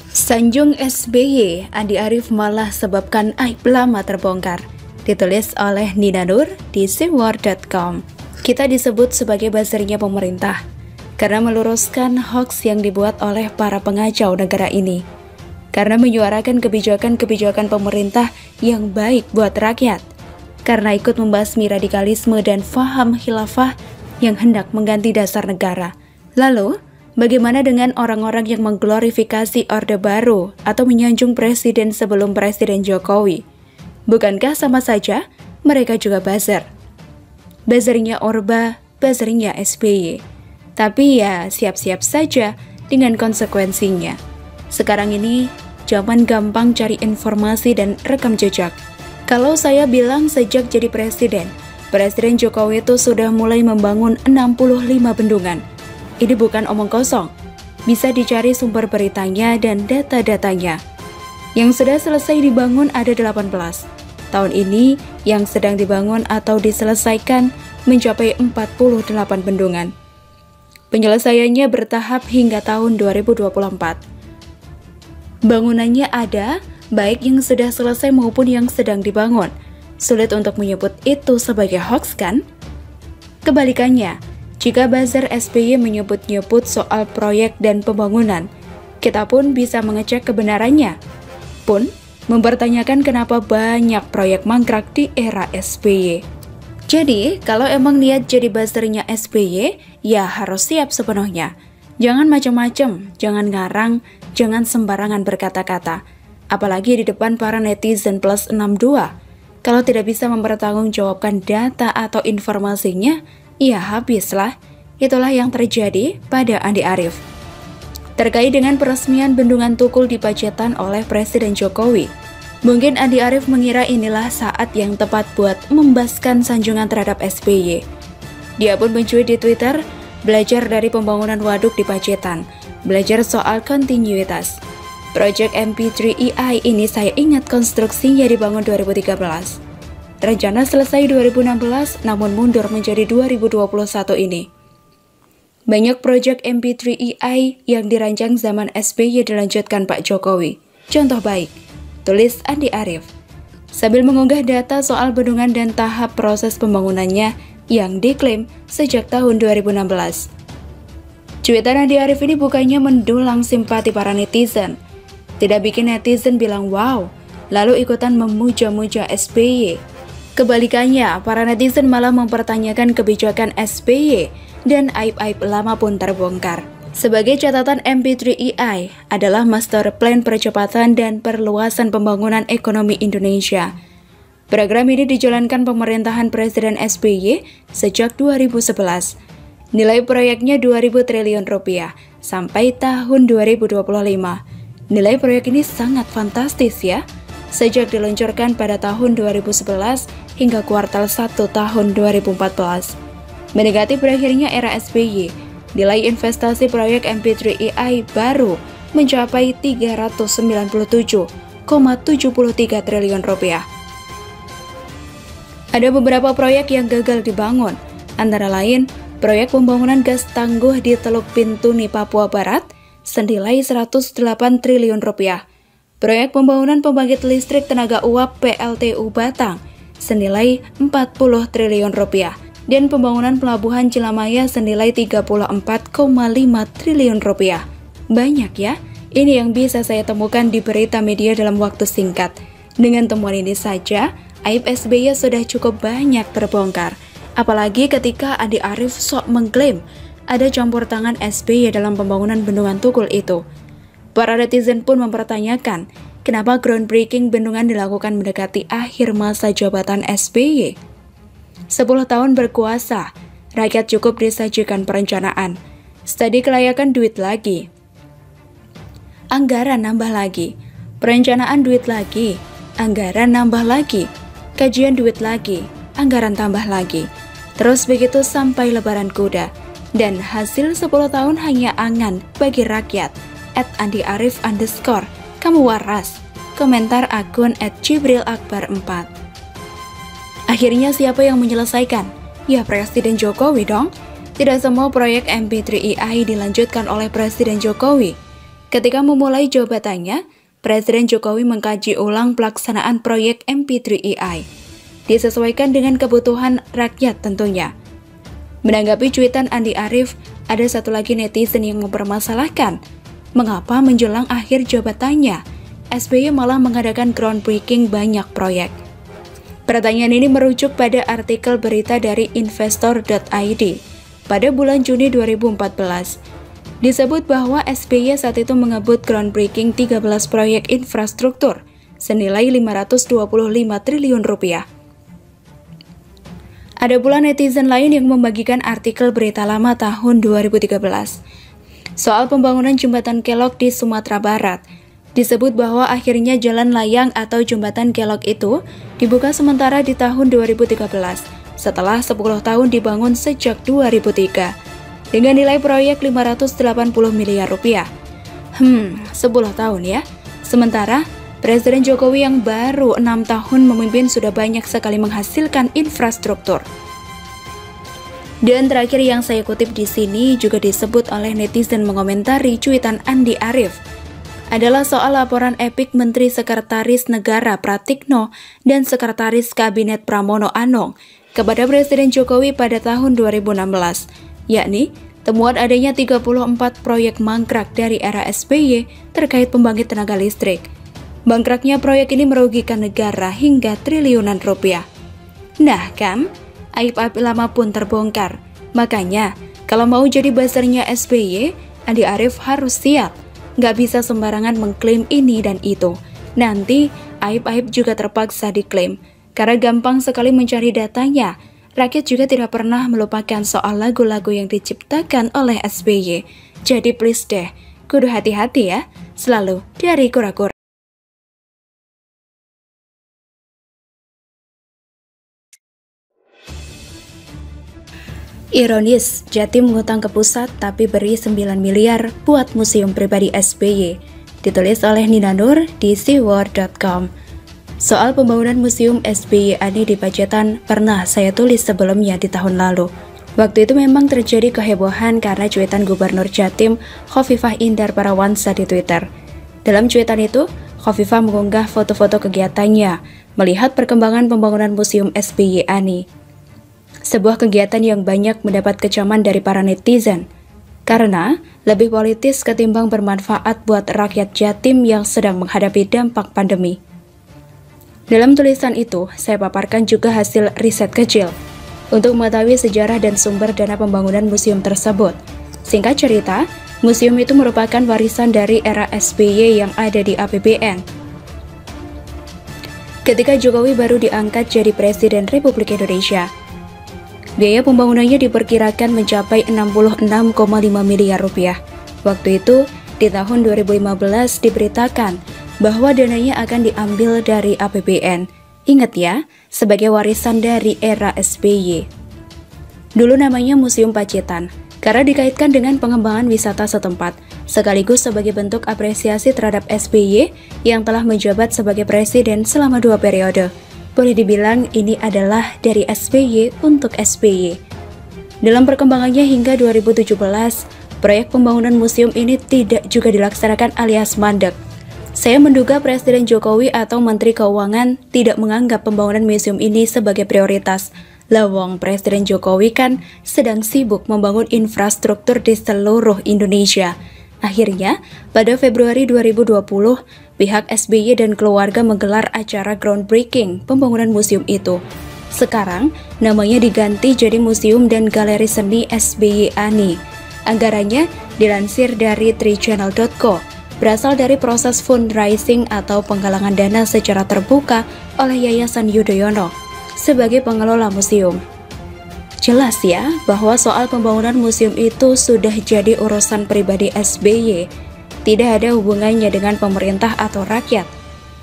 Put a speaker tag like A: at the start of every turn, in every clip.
A: Sanjung SBY, Andi Arief malah sebabkan aib lama terbongkar. Ditulis oleh Nina Nur di SIWar.com. Kita disebut sebagai buzzernya pemerintah karena meluruskan hoax yang dibuat oleh para pengacau negara ini. Karena menyuarakan kebijakan-kebijakan pemerintah yang baik buat rakyat. Karena ikut membasmi radikalisme dan faham khilafah yang hendak mengganti dasar negara. Lalu, bagaimana dengan orang-orang yang mengglorifikasi Orde Baru atau menyanjung presiden sebelum Presiden Jokowi? Bukankah sama saja mereka juga buzzer? Buzzernya Orba, buzzernya SBY. Tapi ya siap-siap saja dengan konsekuensinya. Sekarang ini zaman gampang cari informasi dan rekam jejak. Kalau saya bilang sejak jadi Presiden Jokowi itu sudah mulai membangun 65 bendungan. Ini bukan omong kosong. Bisa dicari sumber beritanya dan data-datanya. Yang sudah selesai dibangun ada 18. Tahun ini yang sedang dibangun atau diselesaikan mencapai 48 bendungan. Penyelesaiannya bertahap hingga tahun 2024. Bangunannya ada, baik yang sudah selesai maupun yang sedang dibangun. Sulit untuk menyebut itu sebagai hoax, kan? Kebalikannya, jika buzzer SBY menyebut-nyebut soal proyek dan pembangunan, kita pun bisa mengecek kebenarannya. Pun, mempertanyakan kenapa banyak proyek mangkrak di era SBY. Jadi, kalau emang niat jadi buzzernya SBY, ya harus siap sepenuhnya. Jangan macam-macam, jangan ngarang, jangan sembarangan berkata-kata. Apalagi di depan para netizen plus 62. Kalau tidak bisa mempertanggungjawabkan data atau informasinya, ya habislah. Itulah yang terjadi pada Andi Arief. Terkait dengan peresmian Bendungan Tukul di Pacitan oleh Presiden Jokowi, mungkin Andi Arief mengira inilah saat yang tepat buat membaskan sanjungan terhadap SBY. Dia pun mencuit di Twitter, belajar dari pembangunan waduk di Pacitan, belajar soal kontinuitas. Proyek MP3EI ini saya ingat konstruksinya dibangun 2013. Rencana selesai 2016 namun mundur menjadi 2021 ini. Banyak proyek MP3EI yang dirancang zaman SBY dilanjutkan Pak Jokowi. Contoh baik, tulis Andi Arief. Sambil mengunggah data soal bendungan dan tahap proses pembangunannya yang diklaim sejak tahun 2016. Cuitan Andi Arief ini bukannya mendulang simpati para netizen. Tidak bikin netizen bilang wow, lalu ikutan memuja-muja SBY. Kebalikannya, para netizen malah mempertanyakan kebijakan SBY dan aib-aib lama pun terbongkar. Sebagai catatan, MP3EI adalah Master Plan Percepatan dan Perluasan Pembangunan Ekonomi Indonesia. Program ini dijalankan pemerintahan Presiden SBY sejak 2011. Nilai proyeknya 2.000 triliun rupiah sampai tahun 2025. Nilai proyek ini sangat fantastis ya. Sejak diluncurkan pada tahun 2011 hingga kuartal 1 tahun 2014. Mendekati berakhirnya era SBY, nilai investasi proyek MP3EI baru mencapai 397,73 triliun rupiah. Ada beberapa proyek yang gagal dibangun, antara lain proyek pembangunan gas tangguh di Teluk Bintuni, Papua Barat senilai 108 triliun rupiah. Proyek pembangunan pembangkit listrik tenaga uap PLTU Batang senilai 40 triliun rupiah. Dan pembangunan pelabuhan Cilamaya senilai 34,5 triliun rupiah. Banyak ya, ini yang bisa saya temukan di berita media dalam waktu singkat. Dengan temuan ini saja, aib SBY sudah cukup banyak terbongkar. Apalagi ketika Andi Arief sok mengklaim ada campur tangan SBY dalam pembangunan Bendungan Tukul itu. Para netizen pun mempertanyakan, kenapa groundbreaking bendungan dilakukan mendekati akhir masa jabatan SBY? 10 tahun berkuasa, rakyat cukup disajikan perencanaan. Studi kelayakan duit lagi. Anggaran nambah lagi. Perencanaan duit lagi. Anggaran nambah lagi. Kajian duit lagi. Anggaran tambah lagi. Terus begitu sampai lebaran kuda. Dan hasil 10 tahun hanya angan bagi rakyat. @AndiArief_, kamu waras. Komentar akun @JibrilAkbar4. Akhirnya siapa yang menyelesaikan? Ya Presiden Jokowi dong. Tidak semua proyek MP3EI dilanjutkan oleh Presiden Jokowi. Ketika memulai jabatannya, Presiden Jokowi mengkaji ulang pelaksanaan proyek MP3AI, disesuaikan dengan kebutuhan rakyat tentunya. Menanggapi cuitan Andi Arief, ada satu lagi netizen yang mempermasalahkan, mengapa menjelang akhir jabatannya, SBY malah mengadakan groundbreaking banyak proyek. Pertanyaan ini merujuk pada artikel berita dari investor.id pada bulan Juni 2014. Disebut bahwa SBY saat itu mengebut groundbreaking 13 proyek infrastruktur senilai 525 triliun rupiah. Ada pula netizen lain yang membagikan artikel berita lama tahun 2013 soal pembangunan jembatan Kelok di Sumatera Barat. Disebut bahwa akhirnya jalan layang atau jembatan Kelok itu dibuka sementara di tahun 2013 setelah 10 tahun dibangun sejak 2003 dengan nilai proyek 580 miliar rupiah. 10 tahun ya. Sementara Presiden Jokowi yang baru 6 tahun memimpin sudah banyak sekali menghasilkan infrastruktur. Dan terakhir yang saya kutip di sini juga disebut oleh netizen mengomentari cuitan Andi Arief adalah soal laporan epik Menteri Sekretaris Negara Pratikno dan Sekretaris Kabinet Pramono Anung kepada Presiden Jokowi pada tahun 2016, yakni temuan adanya 34 proyek mangkrak dari era SBY terkait pembangkit tenaga listrik. Mangkraknya proyek ini merugikan negara hingga triliunan rupiah. Nah kan, aib-aib lama pun terbongkar. Makanya, kalau mau jadi buzzernya SBY, Andi Arief harus siap. Nggak bisa sembarangan mengklaim ini dan itu. Nanti, aib-aib juga terpaksa diklaim. Karena gampang sekali mencari datanya. Rakyat juga tidak pernah melupakan soal lagu-lagu yang diciptakan oleh SBY. Jadi please deh, kudu hati-hati ya. Selalu dari kura-kura. Ironis, Jatim ngutang ke pusat tapi beri 9 miliar buat museum pribadi SBY. Ditulis oleh Nina Nur di seaworld.com. Soal pembangunan museum SBY Ani di Pacitan pernah saya tulis sebelumnya di tahun lalu. Waktu itu memang terjadi kehebohan karena cuitan Gubernur Jatim Khofifah Indar Parawansa di Twitter. Dalam cuitan itu, Khofifah mengunggah foto-foto kegiatannya melihat perkembangan pembangunan museum SBY Ani. Sebuah kegiatan yang banyak mendapat kecaman dari para netizen, karena lebih politis ketimbang bermanfaat buat rakyat Jatim yang sedang menghadapi dampak pandemi. Dalam tulisan itu, saya paparkan juga hasil riset kecil untuk mengetahui sejarah dan sumber dana pembangunan museum tersebut. Singkat cerita, museum itu merupakan warisan dari era SBY yang ada di APBN. Ketika Jokowi baru diangkat jadi Presiden Republik Indonesia, biaya pembangunannya diperkirakan mencapai 66,5 miliar rupiah. Waktu itu, di tahun 2015 diberitakan bahwa dananya akan diambil dari APBN. Ingat ya, sebagai warisan dari era SBY. Dulu namanya Museum Pacitan, karena dikaitkan dengan pengembangan wisata setempat, sekaligus sebagai bentuk apresiasi terhadap SBY yang telah menjabat sebagai presiden selama 2 periode. Boleh dibilang ini adalah dari SBY untuk SBY. Dalam perkembangannya hingga 2017, proyek pembangunan museum ini tidak juga dilaksanakan alias mandek. Saya menduga Presiden Jokowi atau Menteri Keuangan tidak menganggap pembangunan museum ini sebagai prioritas. Lawang Presiden Jokowi kan sedang sibuk membangun infrastruktur di seluruh Indonesia. Akhirnya, pada Februari 2020, pihak SBY dan keluarga menggelar acara groundbreaking pembangunan museum itu. Sekarang, namanya diganti jadi Museum dan Galeri Seni SBY Ani. Anggarannya dilansir dari trichannel.co, berasal dari proses fundraising atau penggalangan dana secara terbuka oleh Yayasan Yudhoyono sebagai pengelola museum. Jelas ya bahwa soal pembangunan museum itu sudah jadi urusan pribadi SBY, tidak ada hubungannya dengan pemerintah atau rakyat.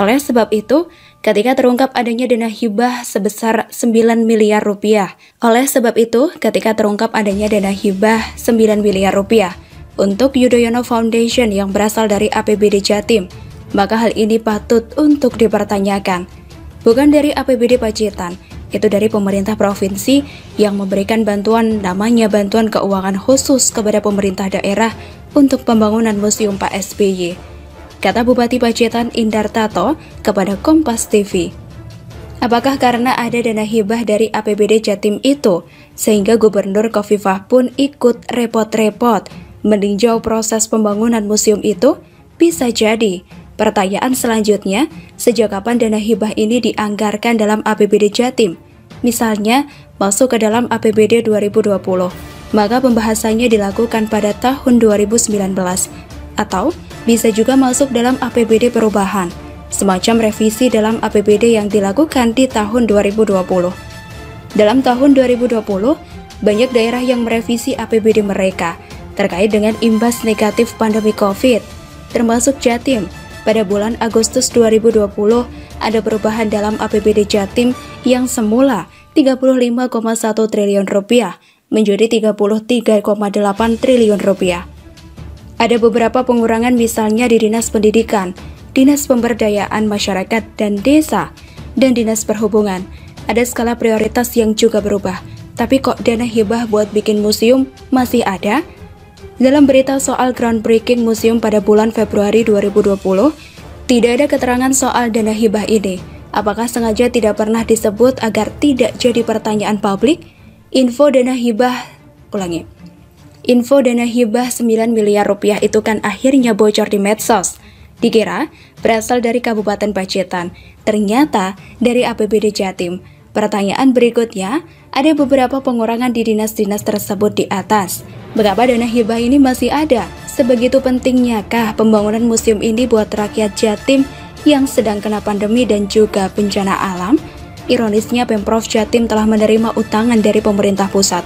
A: Oleh sebab itu, ketika terungkap adanya dana hibah sebesar 9 miliar rupiah, untuk Yudhoyono Foundation yang berasal dari APBD Jatim, maka hal ini patut untuk dipertanyakan. Bukan dari APBD Pacitan, itu dari pemerintah provinsi yang memberikan bantuan namanya bantuan keuangan khusus kepada pemerintah daerah untuk pembangunan Museum Pak SBY, kata Bupati Pacitan Indartato kepada Kompas TV. Apakah karena ada dana hibah dari APBD Jatim itu, sehingga Gubernur Khofifah pun ikut repot-repot meninjau proses pembangunan museum itu? Bisa jadi. Pertanyaan selanjutnya, sejak kapan dana hibah ini dianggarkan dalam APBD Jatim? Misalnya, masuk ke dalam APBD 2020, maka pembahasannya dilakukan pada tahun 2019, atau bisa juga masuk dalam APBD perubahan, semacam revisi dalam APBD yang dilakukan di tahun 2020. Dalam tahun 2020, banyak daerah yang merevisi APBD mereka terkait dengan imbas negatif pandemi COVID, termasuk Jatim. Pada bulan Agustus 2020, ada perubahan dalam APBD Jatim yang semula 35,1 triliun rupiah menjadi 33,8 triliun rupiah. Ada beberapa pengurangan misalnya di Dinas Pendidikan, Dinas Pemberdayaan Masyarakat dan Desa, dan Dinas Perhubungan. Ada skala prioritas yang juga berubah, tapi kok dana hibah buat bikin museum masih ada? Dalam berita soal groundbreaking museum pada bulan Februari 2020, tidak ada keterangan soal dana hibah ini. Apakah sengaja tidak pernah disebut agar tidak jadi pertanyaan publik? Info dana hibah 9 miliar rupiah itu kan akhirnya bocor di medsos. Dikira berasal dari Kabupaten Pacitan, ternyata dari APBD Jatim. Pertanyaan berikutnya, ada beberapa pengurangan di dinas-dinas tersebut di atas. Mengapa dana hibah ini masih ada? Sebegitu pentingnyakah pembangunan museum ini buat rakyat Jatim yang sedang kena pandemi dan juga bencana alam? Ironisnya, Pemprov Jatim telah menerima utangan dari pemerintah pusat,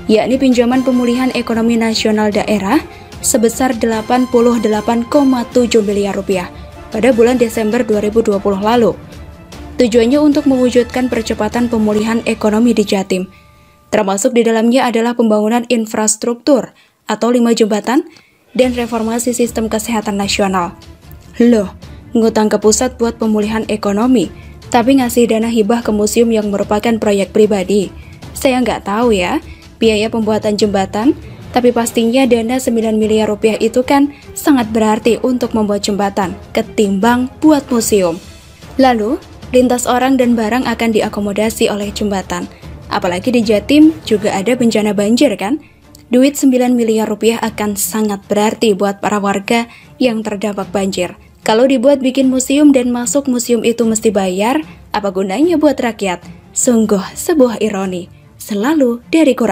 A: yakni pinjaman pemulihan ekonomi nasional daerah sebesar 88,7 miliar rupiah pada bulan Desember 2020 lalu. Tujuannya untuk mewujudkan percepatan pemulihan ekonomi di Jatim. Termasuk di dalamnya adalah pembangunan infrastruktur atau 5 jembatan dan reformasi sistem kesehatan nasional. Loh, ngutang ke pusat buat pemulihan ekonomi, tapi ngasih dana hibah ke museum yang merupakan proyek pribadi. Saya nggak tahu ya, biaya pembuatan jembatan, tapi pastinya dana 9 miliar rupiah itu kan sangat berarti untuk membuat jembatan ketimbang buat museum. Lalu, lintas orang dan barang akan diakomodasi oleh jembatan. Apalagi di Jatim juga ada bencana banjir kan? Duit 9 miliar rupiah akan sangat berarti buat para warga yang terdampak banjir. Kalau dibuat bikin museum dan masuk museum itu mesti bayar, apa gunanya buat rakyat? Sungguh sebuah ironi, selalu dari kurang.